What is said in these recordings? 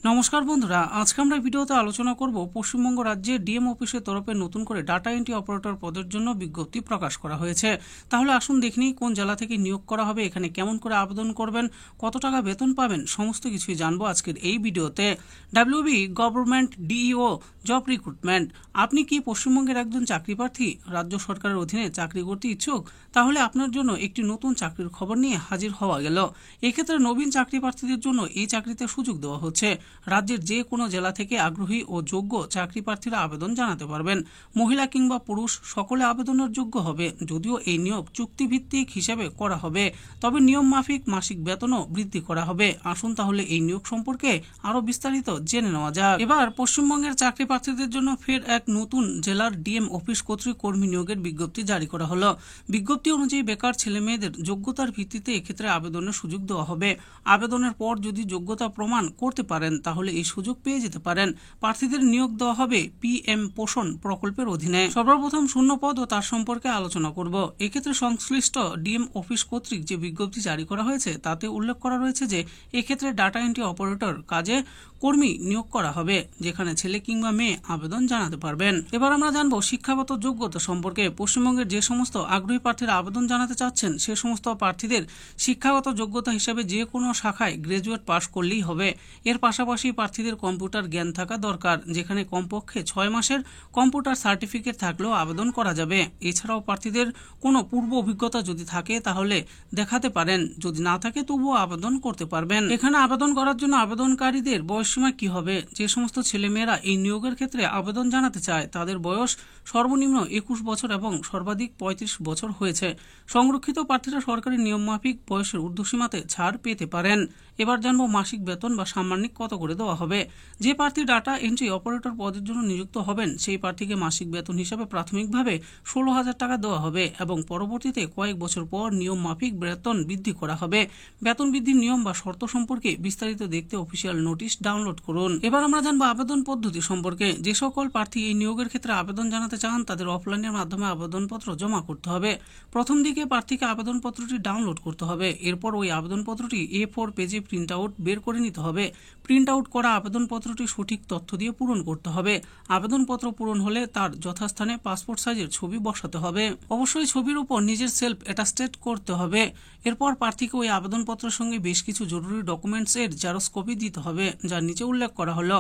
নমস্কার বন্ধুরা, আজকে আমরা ভিডিওতে আলোচনা করব পশ্চিমবঙ্গ রাজ্যে ডিএম অফিসের তরফে নতুন করে ডাটা এন্ট্রি অপারেটর পদের জন্য বিজ্ঞপ্তি প্রকাশ করা হয়েছে। তাহলে আসুন দেখে নিই কোন জেলা থেকে নিয়োগ করা হবে, এখানে কেমন করে আবেদন করবেন, কত টাকা বেতন পাবেন, সমস্ত কিছুই জানবো আজকের এই ভিডিওতে। WB government DEO job recruitment. আপনি কি পশ্চিমবঙ্গের একজন চাকরি প্রার্থী, রাজ্য সরকারের অধীনে চাকরি করতে ইচ্ছুক? তাহলে আপনার জন্য একটি নতুন চাকরির খবর নিয়ে হাজির হওয়া গেল। এক্ষেত্রে নবীন চাকরি প্রার্থীদের জন্য এই চাকরিতে সুযোগ দেওয়া হচ্ছে। রাজ্যের যে কোনো জেলা থেকে আগ্রহী ও যোগ্য চাকরি প্রার্থীরা আবেদন জানাতে পারবেন। মহিলা কিংবা পুরুষ সকলে আবেদনের যোগ্য হবে। যদিও এই নিয়োগ চুক্তিভিত্তিক হিসেবে করা হবে, তবে নিয়ম মাফিক মাসিক বেতনও বৃদ্ধি করা হবে। আসুন তাহলে এই নিয়োগ সম্পর্কে আরো বিস্তারিত জেনে নেওয়া যাক। এবার পশ্চিমবঙ্গের চাকরি প্রার্থীদের জন্য ফের এক নতুন জেলার ডিএম অফিস কর্তৃক কর্মী নিয়োগের বিজ্ঞপ্তি জারি করা হলো। বিজ্ঞপ্তি অনুযায়ী বেকার ছেলে মেয়েদের যোগ্যতার ভিত্তিতে এক্ষেত্রে আবেদনের সুযোগ দেওয়া হবে। আবেদনের পর যদি যোগ্যতা প্রমাণ করতে পারেন তাহলে এই সুযোগ পেয়ে যেতে পারেন। প্রার্থীদের নিয়োগ দেওয়া হবে পিএম পোষণ প্রকল্পের অধীনে। সর্বপ্রথম শূন্য পদ ও তার সম্পর্কে আলোচনা করব। এক্ষেত্রে সংশ্লিষ্ট ডিএম অফিস কর্তৃক যে বিজ্ঞপ্তি জারি করা হয়েছে তাতে উল্লেখ করা রয়েছে যে এক্ষেত্রে ডাটা এন্ট্রি অপারেটর কাজে কর্মী নিয়োগ করা হবে, যেখানে ছেলে কিংবা মেয়ে আবেদন জানাতে পারবেন। এবার আমরা জানবো শিক্ষাগত যোগ্যতা সম্পর্কে। পশ্চিমবঙ্গের যে সমস্ত আগ্রহী প্রার্থীরা আবেদন জানাতে চাচ্ছেন সে সমস্ত প্রার্থীদের শিক্ষাগত যোগ্যতা হিসেবে যে কোনো শাখায় গ্রাজুয়েট পাশ করলেই হবে। এর পাশাপাশি প্রার্থীদের কম্পিউটার জ্ঞান থাকা দরকার, যেখানে কমপক্ষে 6 মাসের কম্পিউটার সার্টিফিকেট থাকলেও আবেদন করা যাবে। এছাড়াও প্রার্থীদের কোনো পূর্ব অভিজ্ঞতা যদি থাকে তাহলে দেখাতে পারেন, যদি না থাকে তবুও আবেদন করতে পারবেন। এখানে আবেদন করার জন্য আবেদনকারীদের বয়সসীমা কি হবে? যে সমস্ত ছেলেমেয়েরা এই নিয়োগের ক্ষেত্রে আবেদন জানাতে চায় তাদের বয়স সর্বনিম্ন 21 বছর এবং সর্বাধিক 35 বছর হয়েছে। সংরক্ষিত প্রার্থীরা সরকারি নিয়ম মাফিক বয়সের ঊর্ধ্বসীমাতে ছাড় পেতে পারেন। এবার জানবো মাসিক বেতন বা সাম্মানিক কত করে দেওয়া হবে। যে প্রার্থী ডাটা এন্ট্রি অপারেটর পদের জন্য নিযুক্ত হবেন সেই প্রার্থীকে মাসিক বেতন হিসাবে প্রাথমিকভাবে 16,000 টাকা দেওয়া হবে এবং পরবর্তীতে কয়েক বছর পর নিয়ম মাফিক বেতন বৃদ্ধি করা হবে। বেতন বৃদ্ধির নিয়ম বা শর্ত সম্পর্কে বিস্তারিত দেখতে অফিসিয়াল নোটিশ ডাউনলোড করুন। এবার আমরা জানবো আবেদন পদ্ধতি সম্পর্কে। যে সকল প্রার্থী এই নিয়োগের ক্ষেত্রে আবেদন জানাতে চান তাদের অফলাইনের মাধ্যমে আবেদনপত্র জমা করতে হবে। প্রথম দিকে প্রার্থীকে আবেদনপত্রটি ডাউনলোড করতে হবে। এরপর ওই আবেদনপত্রটি A4 পেজে প্রিন্ট আউট বের করে নিতে হবে। প্রিন্ট আউট করা আবেদনপত্রটি সঠিক তথ্য দিয়ে পূরণ করতে হবে। আবেদনপত্র পূরণ হলে তার যথাস্থানে পাসপোর্ট সাইজের ছবি বসাতে হবে। অবশ্যই ছবির উপর নিজের সেলফ অ্যাটাস্টেড করতে হবে। এরপর প্রার্থীকে ওই আবেদনপত্রের সঙ্গে বেশ কিছু জরুরি ডকুমেন্টস এর জেরক্স কপি দিতে হবে, যার নিচে উল্লেখ করা হলো।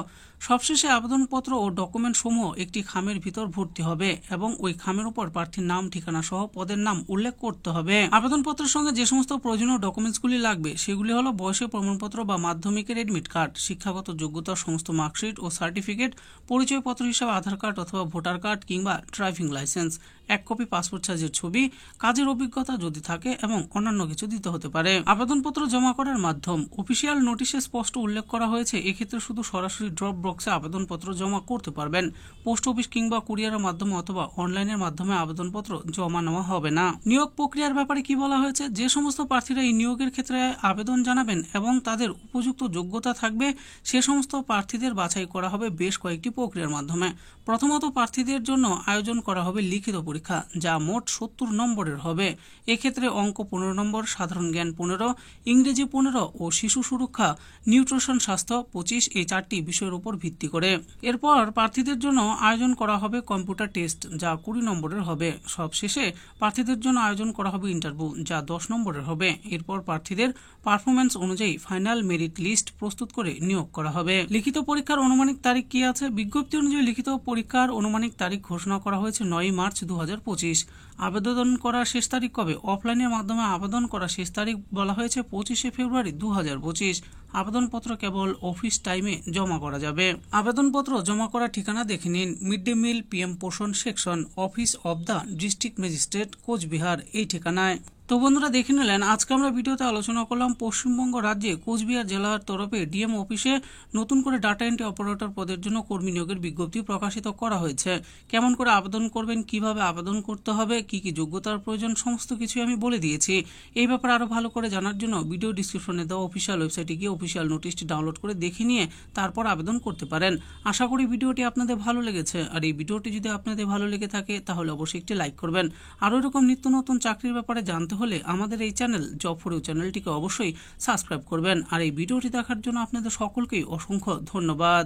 সবশেষে আবেদনপত্র ও ডকুমেন্ট সমূহ একটি খামের ভিতর ভর্তি হবে এবং ওই খামের উপর প্রার্থীর নাম, ঠিকানা সহ পদের নাম উল্লেখ করতে হবে। আবেদনপত্রের সঙ্গে যে সমস্ত প্রয়োজনীয় ডকুমেন্টসগুলি লাগবে সেগুলি হলো বয়সের প্রমাণপত্র বা মাধ্যমিকের এডমিট কার্ড, শিক্ষাগত যোগ্যতার সমস্ত মার্কশিট ও সার্টিফিকেট, পরিচয়পত্র হিসাবে আধার কার্ড অথবা ভোটার কার্ড কিংবা ড্রাইভিং লাইসেন্স, 1 কপি পাসপোর্ট সাইজের ছবি, কাজের অভিজ্ঞতা যদি থাকে এবং অন্যান্য কিছু দিতে হতে পারে। আবেদনপত্র জমা করার মাধ্যম অফিসিয়াল নোটিশে স্পষ্ট উল্লেখ করা হয়েছে এক্ষেত্রে শুধু সরাসরি ড্রপ বক্সে আবেদনপত্র জমা করতে পারবেন। পোস্ট অফিস কিংবা কুরিয়ারের মাধ্যমে অথবা অনলাইনের মাধ্যমে আবেদনপত্র জমা নেওয়া হবে না। নিয়োগ প্রক্রিয়ার ব্যাপারে কি বলা হয়েছে? যে সমস্ত প্রার্থীরা এই নিয়োগের ক্ষেত্রে আবেদন জানাবেন এবং তাদের উপযুক্ত যোগ্যতা থাকবে সে সমস্ত প্রার্থীদের বাছাই করা হবে বেশ কয়েকটি প্রক্রিয়ার মাধ্যমে। প্রথমত প্রার্থীদের জন্য আয়োজন করা হবে লিখিত পরীক্ষা, যা মোট 70 নম্বরের হবে। এক্ষেত্রে অঙ্ক 15 নম্বর, সাধারণ জ্ঞান 15, ইংরেজি 15 ও শিশু সুরক্ষা, নিউট্রিশন, স্বাস্থ্য 25, এই 4টি বিষয়ের উপর ভিত্তি করে। এরপর প্রার্থীদের জন্য আয়োজন করা হবে কম্পিউটার টেস্ট, যা 20 নম্বরের হবে। সবশেষে প্রার্থীদের জন্য আয়োজন করা হবে ইন্টারভিউ, যা 10 নম্বরের হবে। এরপর প্রার্থীদের পারফরমেন্স অনুযায়ী ফাইনাল মেরিট লিস্ট প্রস্তুত করে নিয়োগ করা হবে। লিখিত পরীক্ষার অনুমানিক তারিখ কি আছে? বিজ্ঞপ্তি অনুযায়ী লিখিত পরীক্ষার অনুমানিক তারিখ ঘোষণা করা হয়েছে 9 মার্চ 2025। আবেদন করার শেষ তারিখ কবে? অফলাইনের মাধ্যমে আবেদন করার শেষ তারিখ বলা হয়েছে 25শে ফেব্রুয়ারি 2025। আবেদনপত্র কেবল অফিস টাইমে জমা করা যাবে। আবেদনপত্র জমা করার ঠিকানা দেখে নিন। Mid day meal PM Poshan section, office of the district magistrate, Cooch Behar, এই ঠিকানায়। তো বন্ধুরা দেখে নিলেন আজকে আমরা ভিডিওতে আলোচনা করলাম পশ্চিমবঙ্গ রাজ্যে কোচবিহার জেলার তরফে ডিএম অফিসে নতুন করে ডাটা এন্ট্রি অপারেটর পদের জন্য কর্মী নিয়োগের বিজ্ঞপ্তি প্রকাশিত করা হয়েছে। কেমন করে আবেদন করবেন, কিভাবে আবেদন করতে হবে, কি কি যোগ্যতার প্রয়োজন, সমস্ত কিছুই আমি বলে দিয়েছি। এই ব্যাপারে আরো ভালো করে জানার জন্য ভিডিও ডিসক্রিপশনে দেওয়া অফিসিয়াল ওয়েবসাইটে গিয়ে অফিসিয়াল নোটিশটি ডাউনলোড করে দেখে নিয়ে তারপর আবেদন করতে পারেন। আশা করি ভিডিওটি আপনাদের ভালো লেগেছে। আর এই ভিডিওটি যদি আপনাদের ভালো লেগে থাকে তাহলে অবশ্যই একটি লাইক করবেন। আরো এরকম নিত্য নতুন চাকরির ব্যাপারে জানতে হলে আমাদের এই চ্যানেল জব ফর ইউ চ্যানেলটিকে অবশ্যই সাবস্ক্রাইব করবেন। আর এই ভিডিওটি দেখার জন্য আপনাদের সকলকেই অসংখ্য ধন্যবাদ।